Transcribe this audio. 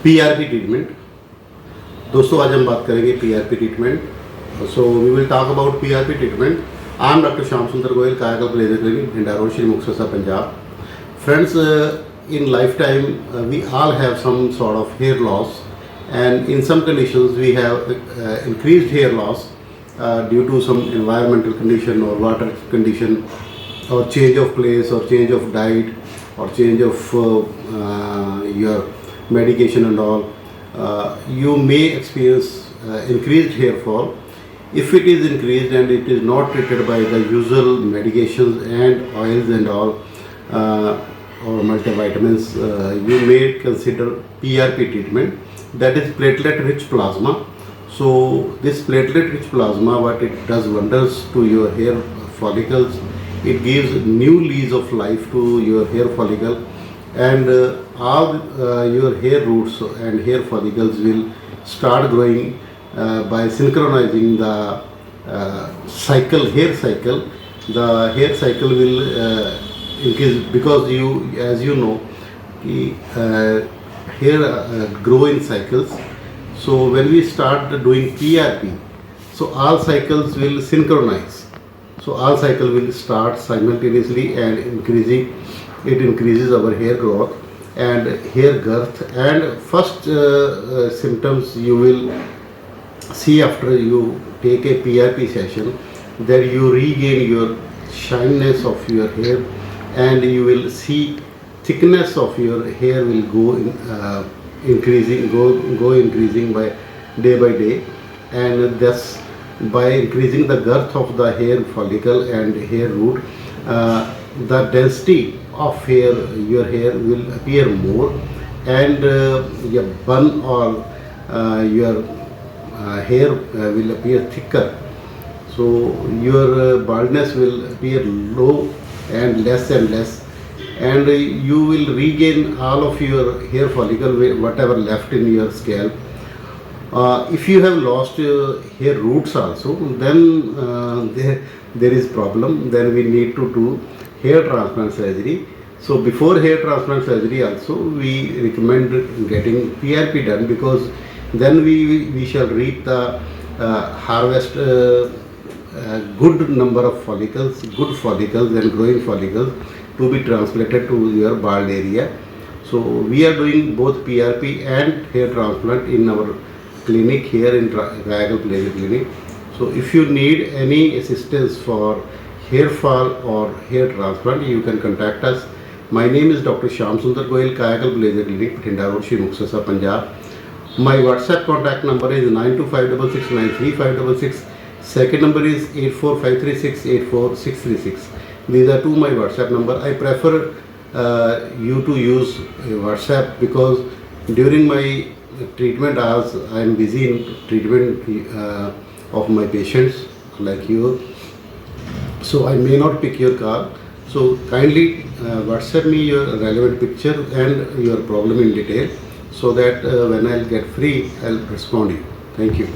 PRP treatment. दोस्तों आज हम बात करेंगे PRP treatment. So we will talk about PRP treatment. I am doctor Shyam Sundar Goyal, Kayakalp laser clinic, Bathinda Road, Shri Muktsar, Punjab. Friends, in lifetime we all have some sort of hair loss, and in some conditions we have increased hair loss due to some environmental condition or water condition or change of place or change of diet or change of your medication and all. You may experience increased hair fall. If it is increased and it is not treated by the usual medications and oils and all or multivitamins, you may consider PRP treatment, that is platelet-rich plasma. So this platelet-rich plasma, what it does wonders to your hair follicles. It gives new lease of life to your hair follicle, and all your hair roots and hair follicles will start growing by synchronizing the hair cycle. The hair cycle will increase because as you know, hair grow in cycles. So when we start doing PRP, so all cycles will synchronize. So all cycle will start simultaneously and it increases our hair growth and hair girth. And first symptoms you will see after you take a PRP session, that you regain your shininess of your hair, and you will see thickness of your hair will go increasing by day, and thus by increasing the girth of the hair follicle and hair root, the density of your hair will appear more, and your bun or your hair will appear thicker. So your baldness will appear low and less, and you will regain all of your hair follicle, whatever left in your scalp. If you have lost hair roots also, then there is problem. Then we need to do hair transplant surgery. So before hair transplant surgery also, we recommend getting PRP done, because then we shall reap the harvest good number of follicles, good follicles and growing follicles to be transplanted to your bald area. So we are doing both PRP and hair transplant in our clinic here in Kayakalp Laser Clinic. So if you need any assistance for hair fall or hair transplant, you can contact us. My name is Dr. Sham Sunder Goyal, Kayakalp Laser Clinic, Bathinda Road, Muktsar, Punjab. My WhatsApp contact number is 9256693566. Second number is 84536 These are two my WhatsApp number. I prefer you to use WhatsApp, because during my treatment, as I am busy in treatment of my patients like you, so I may not pick your call. So kindly WhatsApp me your relevant picture and your problem in detail, so that when I'll get free, I'll respond to you. Thank you.